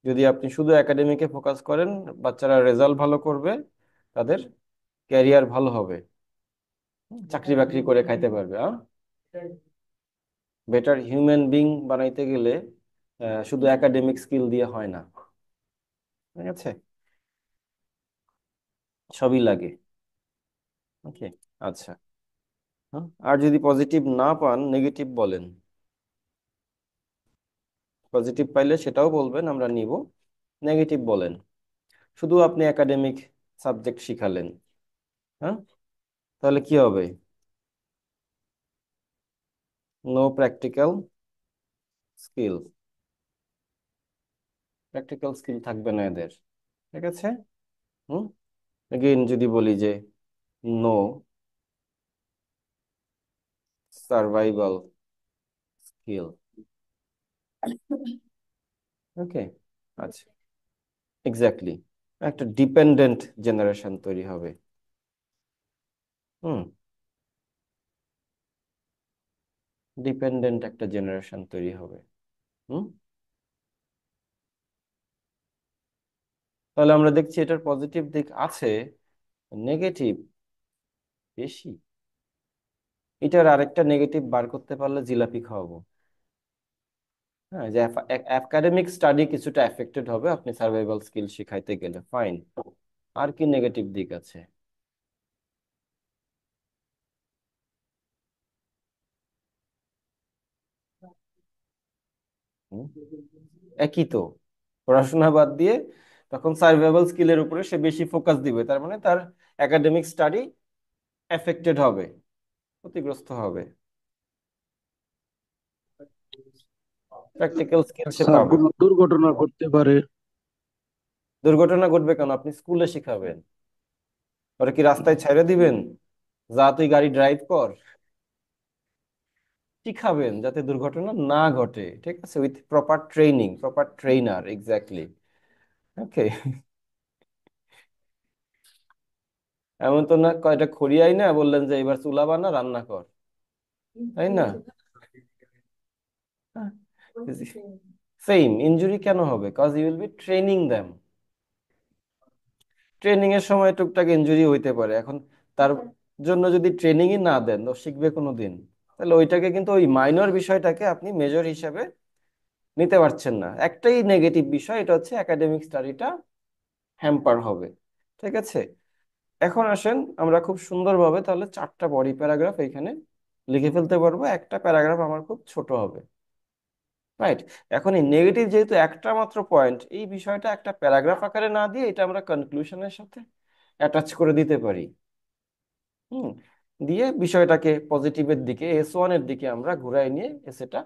[SPEAKER 1] যদি আপনি শুধু একাডেমিকে ফোকাস করেন, বাচ্চারা রেজাল্ট ভালো করবে, তাদের ক্যারিয়ার ভালো হবে, চাকরি বাকরি করে খাইতে পারবে। বেটার হিউম্যান বিং বানাইতে গেলে শুধু একাডেমিক স্কিল দিয়ে হয় না, ঠিক আছে? সবই লাগে। ওকে, আচ্ছা। হ্যাঁ, আর যদি পজিটিভ না পান নেগেটিভ বলেন। পজিটিভ পাইলে সেটাও বলবেন, আমরা নিব। নেগেটিভ বলেন। শুধু আপনি একাডেমিক সাবজেক্ট শিখালেন, হ্যাঁ, তাহলে কি হবে? No practical skill, practical skill থাকবে না এদের, ঠিক আছে? হুম, এগেইন যদি বলি যে নো সার্ভাইভাল স্কিল। ওকে, আচ্ছা, এক্স্যাক্টলি, একটা ডিপেন্ডেন্ট জেনারেশন তৈরি হবে। হুম, ডিপেন্ডেন্ট একটা জেনারেশন তৈরি হবে। হুম, তাহলে আমরা দেখছি এটার পজিটিভ দিক আছে, নেগেটিভ বেশি। এটার আরেকটা নেগেটিভ বার করতে পারলে জিলাপি খাওয়াবো। হ্যাঁ, যে একাডেমিক স্টাডি কিছুটা এফেক্টেড হবে আপনি সার্ভাইভাল স্কিল শিখাইতে গেলে, ফাইন। আর কি নেগেটিভ দিক আছে? হুম, একই তো, পড়াশোনা বাদ দিয়ে তখন সার্ভাইভাল স্কিলের উপরে সে বেশি ফোকাস দিবে, তার মানে তার একাডেমিক স্টাডি এফেক্টেড হবে, ক্ষতিগ্রস্ত হবে, প্র্যাকটিক্যাল স্কিল সে
[SPEAKER 3] স্যার
[SPEAKER 1] পাবে।
[SPEAKER 3] কোনো দুর্ঘটনা ঘটতে পারে।
[SPEAKER 1] দুর্ঘটনা ঘটবে কেন? আপনি স্কুলে শিখাবেন, ওরা কি রাস্তায় ছেড়ে দিবেন, যা তুই গাড়ি ড্রাইভ কর? শিখাবেন যাতে দুর্ঘটনা না ঘটে, ঠিক আছে, with proper training, proper trainer, exactly. Okay, এমন তো না কয়টা খড়িয়াই না বললেন যে এবার চুলা বানা রান্না কর, তাই না? সেম ইনজুরি কেন হবে? Cause you will be training them. Training এর সময় টুকটাক ইনজুরি হইতে পারে, এখন তার জন্য যদি ট্রেনিংই না দেন তো শিখবে কোনোদিন? তাহলে ওইটাকে কিন্তু, ওই মাইনর বিষয়টাকে আপনি মেজর হিসাবে নিতে পারছেন না। একটাই নেগেটিভ বিষয়, এটা হচ্ছে একাডেমিক স্টাডিটা হ্যাম্পার হবে। ঠিক আছে। এখন আসেন আমরা খুব সুন্দরভাবে তাহলে 4টা বডি প্যারাগ্রাফ এখানে লিখে ফেলতে পারবো, একটা প্যারাগ্রাফ আমার খুব ছোট হবে। রাইট। এখন এই নেগেটিভ যেহেতু একটা মাত্র পয়েন্ট, এই বিষয়টা একটা প্যারাগ্রাফ আকারে না দিয়ে এটা আমরা কনক্লুশনের সাথে অ্যাটাচ করে দিতে পারি। হুম। দিয়ে বিষয়টাকে পজিটিভের দিকে, S1 এর দিকে আমরা ঘুরাই নিয়ে এসেটা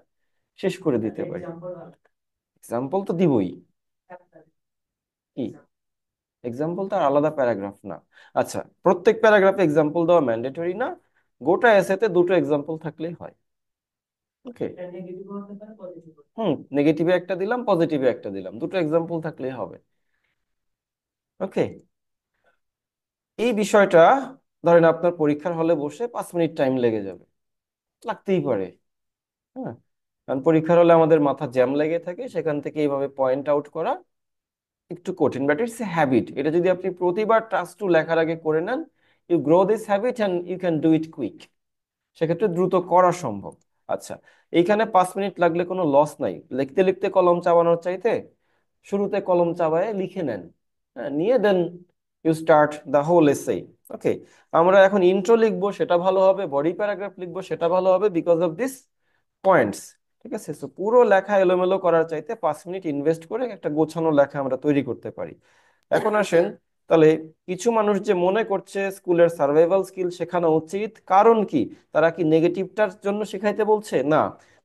[SPEAKER 1] শেষ করে দিতে পারি। এক্সাম্পল তো দিবই। কি এক্সাম্পল তো আর আলাদা প্যারাগ্রাফ না। আচ্ছা, প্রত্যেক প্যারাগ্রাফে এক্সাম্পল দেওয়া ম্যান্ডেটরি না, গোটা এসেতে দুটো এক্সাম্পল থাকলেই হয়। ওকে। হুম, নেগেটিভে একটা দিলাম, পজিটিভে একটা দিলাম, দুটো এক্সাম্পল থাকলেই হবে। ওকে। এই বিষয়টা ধরেন আপনার পরীক্ষার হলে বসে 5 মিনিট টাইম লেগে যাবে, লাগতেই পারে। হ্যাঁ, কারণ পরীক্ষার হলে আমাদের মাথা জ্যাম লেগে থাকে, সেখান থেকে এইভাবে পয়েন্ট আউট করা একটু কঠিন, বাট ইটস এ হ্যাবিট। এটা যদি আপনি প্রতিবার টাস্ক টু লেখার আগে করে নেন, you grow this habit and you can do it quick. সেক্ষেত্রে দ্রুত করা সম্ভব। আচ্ছা, এইখানে 5 মিনিট লাগলে কোনো লস নাই, লিখতে লিখতে কলম চাবানোর চাইতে শুরুতে কলম চাবায় লিখে নেন। হ্যাঁ, নিয়ে then you start the whole essay. Okay. আমরা এখন ইন্ট্রো লিখবো, সেটা ভালো হবে, বডি প্যারাগ্রাফ লিখবো, সেটা ভালো হবে, বিকজ অফ দিস পয়েন্টস। ঠিক আছে। তো পুরো লেখা এলোমেলো করার চাইতে 5 মিনিট ইনভেস্ট করে একটা গোছানো লেখা আমরা তৈরি করতে পারি। এখন আসেন, তাহলে কিছু মানুষ যে মনে করছে স্কুলের সার্ভাইভাল স্কিল শেখানো উচিত, কারণ কি? তারা কি নেগেটিভটার জন্য শেখাইতে বলছে? না,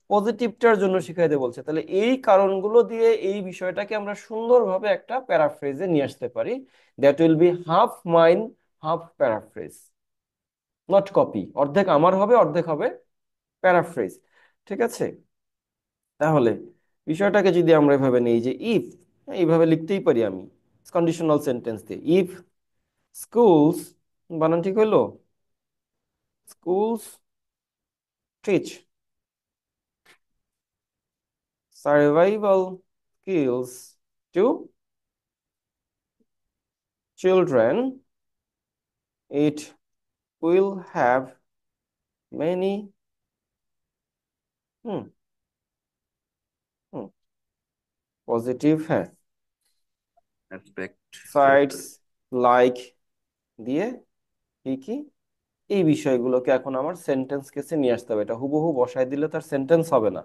[SPEAKER 1] পজিটিভটার জন্য শিখাইতে বলছে। তাহলে এই কারণগুলো দিয়ে এই বিষয়টাকে আমরা সুন্দরভাবে একটা প্যারাফ্রেজে নিয়ে আসতে পারি। That will be half mine, half paraphrase, not copy. অর্ধেক আমার হবে, অর্ধেক হবে প্যারাফ্রেজ। ঠিক আছে। তাহলে বিষয়টাকে যদি আমরা এভাবে নেই যে ইফ, এইভাবে লিখতেই পারি আমি কন্ডিশনাল সেন্টেন্স দিয়ে, ইফ schools, বানান ঠিক হইলো? schools teach survival skills to children, it will have many hmm hmm positive, হ্যাঁ,
[SPEAKER 2] অ্যাসপেক্ট।
[SPEAKER 1] sides like দিয়ে কি কি এই বিষয়গুলোকে এখন আমার সেন্টেন্স কেসে নিয়ে আসতে হবে। এটা হুবহু বসায় দিলে তার সেন্টেন্স হবে না।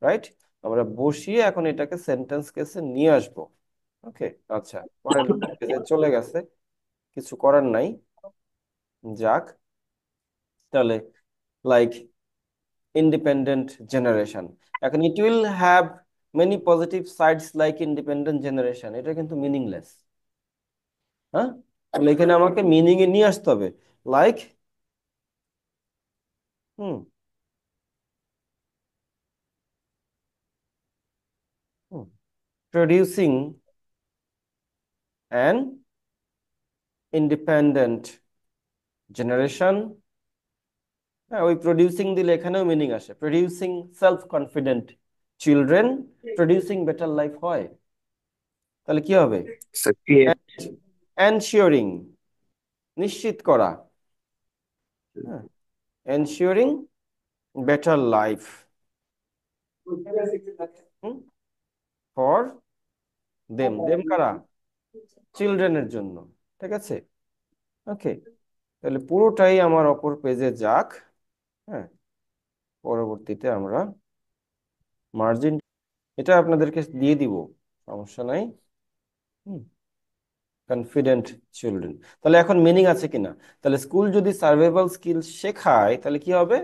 [SPEAKER 1] রাইট। আমরা বসিয়ে এখন এটাকে সেন্টেন্স কেসে নিয়ে আসবো। ওকে। আচ্ছা, পরের পেজে চলে গেছে, কিছু করার নাই। যাক, তাহলে লাইক ইন্ডিপেন্ডেন্ট জেনারেশন, এখন it will have many positive sides like independent generation, এটা কিন্তু মিনিংলেস। হ্যাঁ, তাহলে এখানে আমাকে মিনিং এ নিয়ে আসতে হবে। Like hmm producing an independent generation. হ্যাঁ, ওই প্রডিউসিং দিলে এখানেও মিনিং আসে, producing self confident children, producing better life হয়। তাহলে কি হবে? এনশিওরিং, নিশ্চিত করা। হ্যাঁ, ensuring better life for them, them কারা? চিলড্রেনের জন্য। ঠিক আছে। ওকে। তাহলে পুরোটাই আমার অপর পেজে যাক। হ্যাঁ, পরবর্তীতে আমরা মার্জিন এটা আপনাদেরকে দিয়ে দিব, সমস্যা নাই। হুম, কনফিডেন্ট চিলড্রেন, তাহলে এখন মিনিং আছে কিনা? তাহলে স্কুল যদি সার্ভাইভাল স্কিল শেখায় তাহলে কি হবে?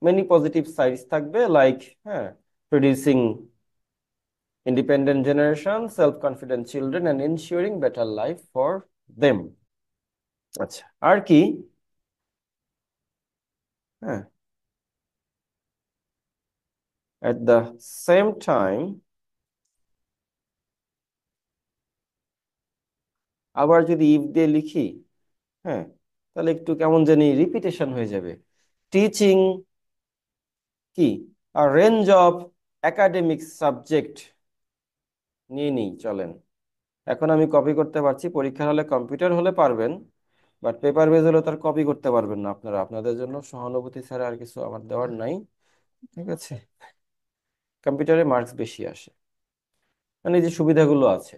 [SPEAKER 1] মেনি পজিটিভ সাইডস থাকবে, লাইক হ্যাঁ, producing independent generation, self-confident children, and ensuring better life for them. আচ্ছা, আর কি? হ্যাঁ, at the same time, আবার যদি ইফ দিয়ে লিখি, হ্যাঁ, তাহলে একটু কেমন জানি রিপিটেশন হয়ে যাবে। টিচিং কি a range of academic subject নিয়ে নিই, চলেন। এখন আমি কপি করতে পারছি, পরীক্ষার হলে কম্পিউটার হলে পারবেন, বাট পেপার বেজ হলে তার কপি করতে পারবেন না আপনারা। আপনাদের জন্য সহানুভূতি ছাড়া আর কিছু আমার দেওয়ার নাই। ঠিক আছে। কম্পিউটারে মার্কস বেশি আসে, মানে এই যে সুবিধাগুলো আছে।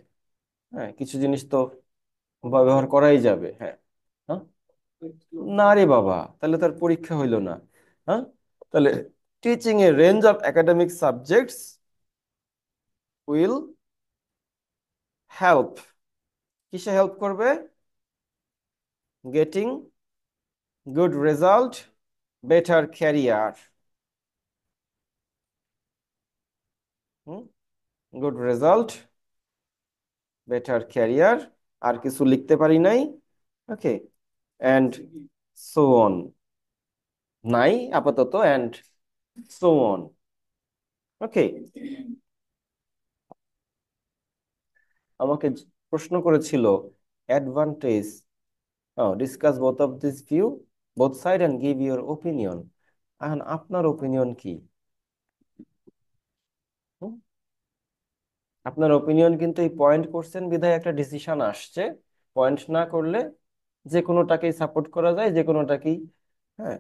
[SPEAKER 1] হ্যাঁ, কিছু জিনিস তো ব্যবহার করাই যাবে, হ্যাঁ। হ্যাঁ, না রে বাবা, তাহলে তার পরীক্ষা হইলো না। হ্যাঁ, তাহলে teaching a range of academic subjects will help, কিসে হেল্প করবে? Getting good result, better career. Good result, better career, আর কিছু লিখতে পারি নাই। ওকে, অ্যান্ড সো অন, নাই আপাতত, অ্যান্ড সো অন। ওকে, আমাকে প্রশ্ন করেছিল advantage, discuss both of this view, both side and give your opinion. এখন আপনার ওপিনিয়ন কি? হুম? আপনার ওপিনিয়ন কিন্তু এই পয়েন্ট করছেন বিধায় একটা ডিসিশন আসছে। পয়েন্ট না করলে যে কোনোটাকেই সাপোর্ট করা যায়, যে কোনোটাকেই। হ্যাঁ,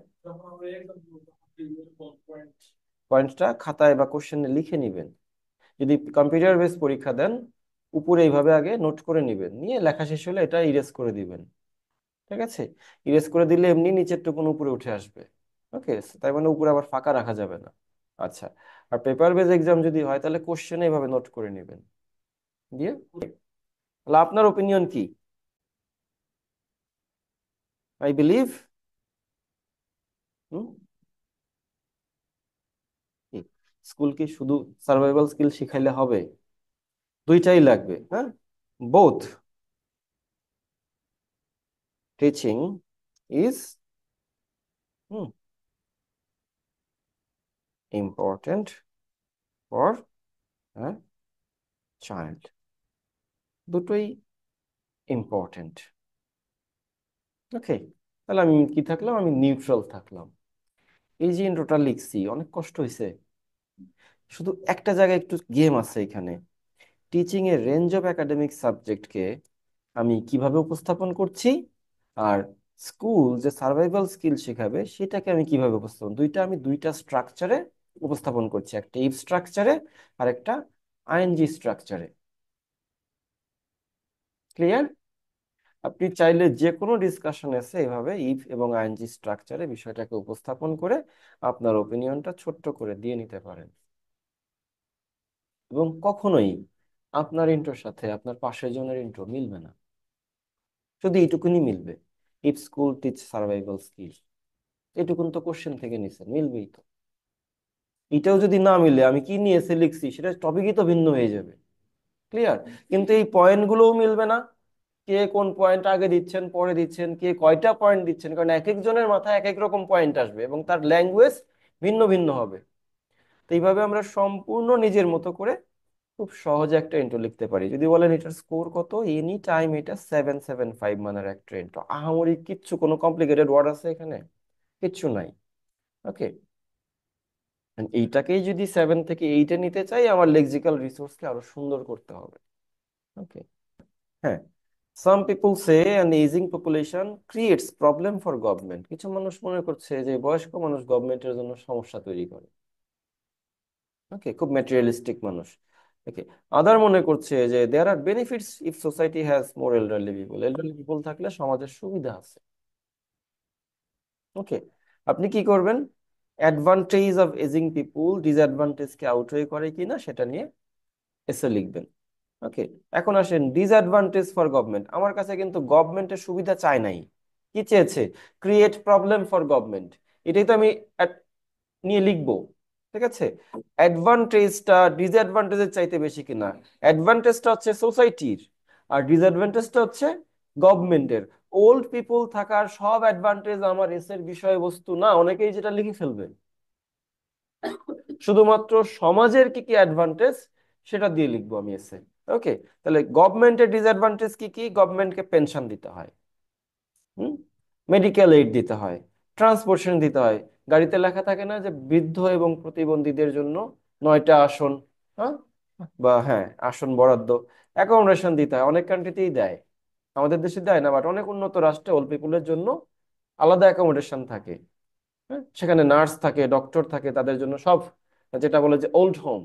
[SPEAKER 1] পয়েন্টটা খাতায় বা কোশ্চেনে লিখে নিবেন। যদি কম্পিউটার বেস পরীক্ষা দেন, উপরে এইভাবে আগে নোট করে নিবেন, নিয়ে লেখা শেষ হলে এটা ইরেজ করে দিবেন। ঠিক আছে, ইরেজ করে দিলে এমনি নিচের টুকুন উপরে উঠে আসবে। ওকে, তাই মানে উপরে আবার ফাঁকা রাখা যাবে না। আচ্ছা, আর পেপার বেস এক্সাম যদি হয় তাহলে কোশ্চেনে এইভাবে নোট করে নেবেন দিয়ে। তাহলে আপনার ওপিনিয়ন কি? আই বিলিভ, স্কুল কি শুধু সার্ভাইভাল স্কিল শিখাইলে হবে? দুইটাই লাগবে, হ্যাঁ। Both teaching is important for child, দুটোই ইম্পর্টেন্ট। ওকে, তাহলে আমি কি থাকলাম? আমি নিউট্রাল থাকলাম। এই যে ইন্ট্রোটা লিখছি অনেক কষ্ট হয়েছে, শুধু একটা জায়গায় একটু গেম আছে এখানে। টিচিং এর রেঞ্জ অফ একাডেমিক সাবজেক্টকে আমি কিভাবে উপস্থাপন করছি, আর স্কুল যে সার্ভাইভাল স্কিল শেখাবে সেটাকে আমি কিভাবে উপস্থাপন, দুইটা আমি দুইটা স্ট্রাকচারে উপস্থাপন করছি, একটা ইফ স্ট্রাকচারে আর একটা আইএনজি স্ট্রাকচারে। ক্লিয়ার? আপনি চাইলে যে কোনো ডিসকাশন এসে এভাবে ইফ এবং আইএনজি স্ট্রাকচারে বিষয়টাকে উপস্থাপন করে আপনার ওপিনিয়নটা ছোট্ট করে দিয়ে নিতে পারেন। এবং কখনোই আপনার ইন্টোর সাথে আপনার পাশের জনের ইন্টো মিলবে না, শুধু এইটুকুনি মিলবে। If school teach survival skill, এটুকুন তো কোশ্চেন থেকে নিছে, মিলবেই তো। এটাও যদি না মিলে আমি কি নিয়ে এসে লিখছি সেটা টপিকই তো ভিন্ন হয়ে যাবে। ক্লিয়ার? কিন্তু এই পয়েন্ট গুলোও মিলবে না। কে কোন পয়েন্ট আগে দিচ্ছেন পরে দিচ্ছেন, কে কয়টা পয়েন্ট দিচ্ছেন, কারণ এক একজনের মাথায় এক এক রকম পয়েন্ট আসবে এবং তার ল্যাঙ্গুয়েজ ভিন্ন ভিন্ন হবে। তো এইভাবে আমরা সম্পূর্ণ নিজের মতো করে খুব সহজে একটা ইন্টো লিখতে পারি। যদি বলেন এটার স্কোর কত, এনি টাইম এটা 775 মানের একটা ইন্টো। আহামরি কিচ্ছু, কোনো কমপ্লিকেটেড ওয়ার্ড আছে এখানে? কিচ্ছু নাই। ওকে, এইটাকেই যদি 7 থেকে 8-এ নিতে চাই, আমার লেক্সিক্যাল রিসোর্সকে আরো সুন্দর করতে হবে। ওকে, হ্যাঁ। Some people say an ageing population creates problem for government, কিছু মানুষ মনে করছে যে বয়স্ক মানুষ গভর্নমেন্টের জন্য সমস্যা তৈরি করে। ওকে, খুব ম্যাটেরিয়ালিস্টিক মানুষ। ওকে, আদার মনে করছে যে there are benefits if society has more elderly people, elderly people থাকলে সমাজের সুবিধা আছে। ওকে, আপনি কি করবেন? অ্যাডভান্টেজ অফ এজিং পিপুল ডিসঅ্যাডভান্টেজকে আউটওয়ে করে কিনা সেটা নিয়ে এসে লিখবেন। ওকে, এখন আসেন ডিসঅ্যাডভান্টেজ ফর গভর্নমেন্ট। আমার কাছে কিন্তু গভর্নমেন্টের সুবিধা চাই নাই, কি চেয়েছে? Create problem for government. এটাই তো আমি নিয়ে লিখবো। ঠিক আছে, অ্যাডভান্টেজটা ডিসঅ্যাডভান্টেজের চাইতে বেশি কিনা? অ্যাডভান্টেজটা হচ্ছে সোসাইটির, আর ডিসঅ্যাডভান্টেজটা হচ্ছে গভর্নমেন্টের। ওল্ড পিপল থাকার সব অ্যাডভান্টেজ আমার এসের বিষয়বস্তু না, অনেকেই যেটা লিখে ফেলবে। শুধুমাত্র সমাজের কি কি অ্যাডভান্টেজ সেটা দিয়ে লিখবো আমি এসে। ওকে, তাহলে গভর্নমেন্টের ডিসঅ্যাডভান্টেজ কি কি? গভর্নমেন্টকে পেনশন দিতে হয়, হুম, মেডিকেল এইড দিতে হয়, ট্রান্সপোর্টেশন দিতে হয়। গাড়িতে লেখা থাকে না যে বৃদ্ধ এবং প্রতিবন্ধীদের জন্য 9টা আসন, হ্যাঁ, বা হ্যাঁ আসন বরাদ্দ। অ্যাকোমোডেশন দিতে হয়, অনেক কান্ট্রিতেই দেয়, আমাদের দেশে দেয় না, বাট অনেক উন্নত রাষ্ট্রে ওল্ড পিপুলের জন্য আলাদা অ্যাকোমোডেশন থাকে। হ্যাঁ, সেখানে নার্স থাকে, ডক্টর থাকে তাদের জন্য সব, যেটা বলে যে ওল্ড হোম।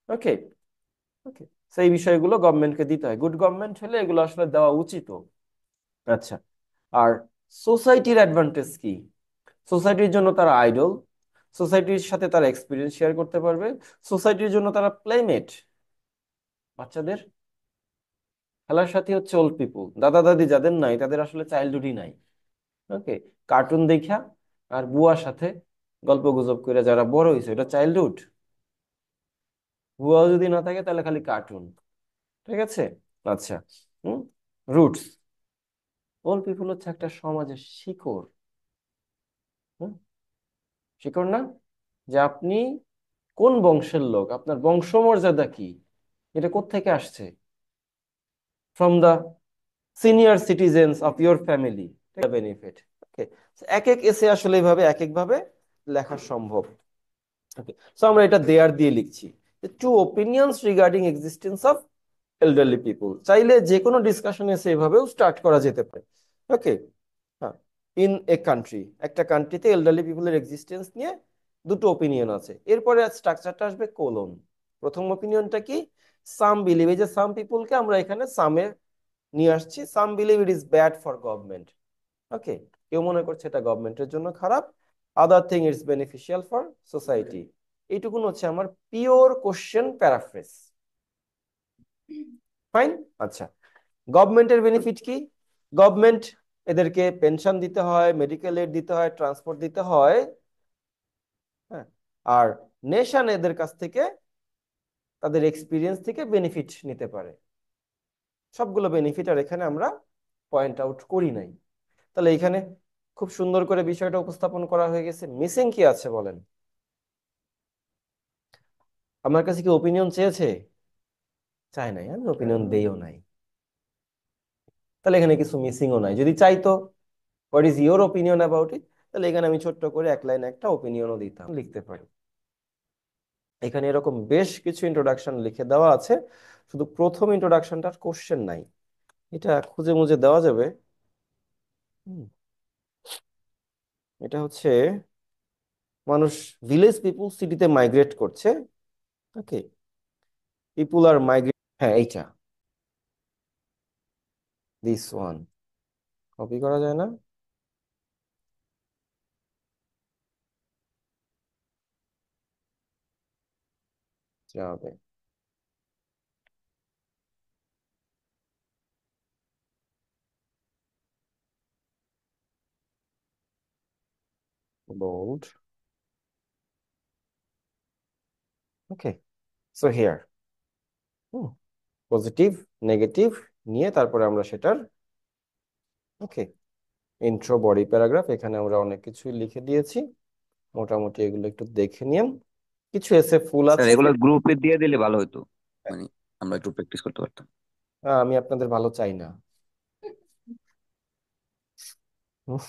[SPEAKER 1] ওকে, ওকে, সেই বিষয়গুলো গভর্নমেন্টকে দিতে হয়, গুড গভর্নমেন্ট হলে এগুলো আসলে দেওয়া উচিত। আচ্ছা, আর সোসাইটির অ্যাডভান্টেজ কি? সোসাইটির জন্য তারা আইডল, সোসাইটির সাথে তারা এক্সপিরিয়েন্স শেয়ার করতে পারবে, সোসাইটির জন্য তারা প্লেমেট, বাচ্চাদের খেলার সাথী হচ্ছে ওল্ড পিপুল, দাদা দাদি যাদের নাই তাদের আসলে চাইল্ডহুডই নাই। ওকে, কার্টুন দেখা আর বুয়ার সাথে গল্প গুজব করে যারা বড় হয়েছে এটা চাইল্ডহুড। বুয়া যদি না থাকে তাহলে খালি কার্টুন। ঠিক আছে। আচ্ছা, হুম, রুটস, ওল্ড পিপুল হচ্ছে একটা সমাজের শিকড়। হুম, শিকড় না, যে আপনি কোন বংশের লোক, আপনার বংশমর্যাদা কি, এটা কোত্থেকে আসছে, from the senior citizens of your family, benefit. Okay, এক এক এসে আসলে এইভাবে এক একভাবে লেখা সম্ভব। ওকে, সো আমরা এটা দেয়ার দিয়ে লিখছি, two opinions regarding existence of elderly people. চাইলে যে কোনো ডিসকাশনে সেভাবেও স্টার্ট করা যেতে পারে। ওকে, হ্যাঁ, ইন এ কান্ট্রি, একটা কান্ট্রিতে এল্ডারলি পিপুলের এক্সিস্টেন্স নিয়ে দুটো ওপিনিয়ন আছে, এরপরে স্ট্রাকচারটা আসবে কোলন। প্রথম ওপিনিয়নটা কি? সাম বিলিভ, এই যে সাম পিপুলকে আমরা এখানে সামে নিয়ে আসছি, some believe it is bad for government. Okay, কেউ মনে করছে এটা গভর্নমেন্টের জন্য খারাপ, other thing it's beneficial for society. এইটুকুন হচ্ছে আমার পিওর কোশ্চেন প্যারাফ্রেজ। ফাইন। আচ্ছা, গভর্নমেন্টের বেনিফিট কি? গভর্নমেন্ট এদেরকে পেনশন দিতে হয়, মেডিকেল এড দিতে হয়, ট্রান্সপোর্ট দিতে হয়। হ্যাঁ, আর নেশন এদের কাছ থেকে তাদের এক্সপিরিয়েন্স থেকে বেনিফিট নিতে পারে। সবগুলো বেনিফিট আর এখানে আমরা পয়েন্ট আউট করি নাই। তাহলে এখানে খুব সুন্দর করে বিষয়টা উপস্থাপন করা হয়ে গেছে। মিসিং কি আছে বলেন? আমার কাছে কি ওপিনিয়ন চেয়েছে? চাই নাই, আমি ওপিনিয়ন দেইও নাই। তাহলে এখানে কিছু মিসিংও নাই। যদি চাইতো what is your opinion about it, তাহলে এখানে আমি ছোট্ট করে এক লাইন একটা ওপিনিয়নও দিতাম, লিখতে পারি। এখানে এরকম বেশ কিছু ইন্ট্রোডাকশন লিখে দেওয়া আছে, শুধু প্রথম ইন্ট্রোডাকশনটার কোশ্চেন নাই। এটা খুঁজে মুজে দেওয়া যাবে। হুম, এটা হচ্ছে মানুষ, ভিলেজ পিপুল সিটিতে মাইগ্রেট করছে। ওকে, পিপুল আর মাইগ্রেট, হ্যাঁ এইটা, দিস ওয়ান কপি করা যায় না? যাবে, bold. Okay, so here positive negative নিয়ে তারপরে আমরা সেটার, ওকে, ইন্ট্রো বডি প্যারাগ্রাফ, এখানে আমরা অনেক কিছুই লিখে দিয়েছি। মোটামুটি এগুলো একটু দেখে নিন। কিছু এসে ফুল
[SPEAKER 2] স্যার
[SPEAKER 1] আছে।
[SPEAKER 2] এগুলো গ্রুপে দিয়ে দিলে ভালো হতো, মানে আমরা একটু প্র্যাকটিস করতে পারতাম।
[SPEAKER 1] আমি আপনাদের ভালো চাই না। হুম,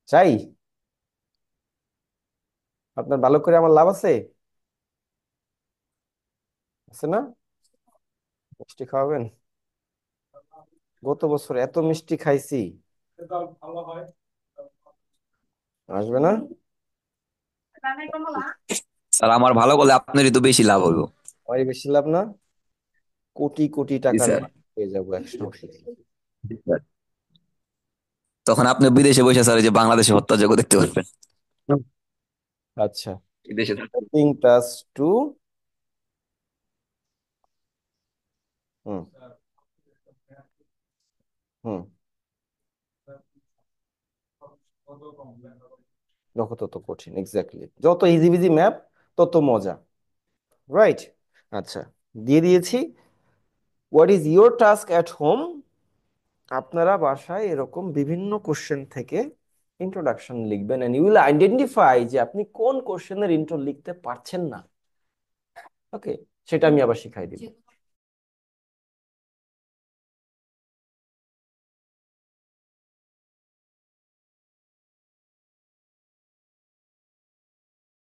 [SPEAKER 1] চাই আপনার ভালো করে, আমার লাভ আছে, আছে না? মিষ্টি খাওয়াবেন? গত বছর এত মিষ্টি খাইছি, আসবে না?
[SPEAKER 2] স্যার আমার ভালো করলে আপনারই তো বেশি লাভ হইব।
[SPEAKER 1] আমারই বেশি লাভ না? কোটি কোটি
[SPEAKER 2] জি
[SPEAKER 1] টাকার
[SPEAKER 2] স্যার।
[SPEAKER 1] মালিক হয়ে যাবো একসময়।
[SPEAKER 2] জি, স্যার। তখন আপনি বিদেশে বসে স্যার এই যে বাংলাদেশে হত্যাযজ্ঞ দেখতে পারবেন।
[SPEAKER 1] হুম। আচ্ছা,
[SPEAKER 2] বিদেশে থাকতে।
[SPEAKER 1] তিন প্লাস টু, হুম হুম, যত তত কঠিন, এক্স্যাক্টলি, যত ইজি বিজি ম্যাপ তত মজা। রাইট। আচ্ছা, দিয়ে দিয়েছি। What is your task at home? আপনারা বাসায় এরকম বিভিন্ন কোশ্চেন থেকে ইন্ট্রোডাকশন লিখবেন, এন্ড ইউ উইল আইডেন্টিফাই যে আপনি কোন কোশ্চেনের ইন্ট্রো লিখতে পারছেন না। ওকে, সেটা আমি আবার শিখাই দিব।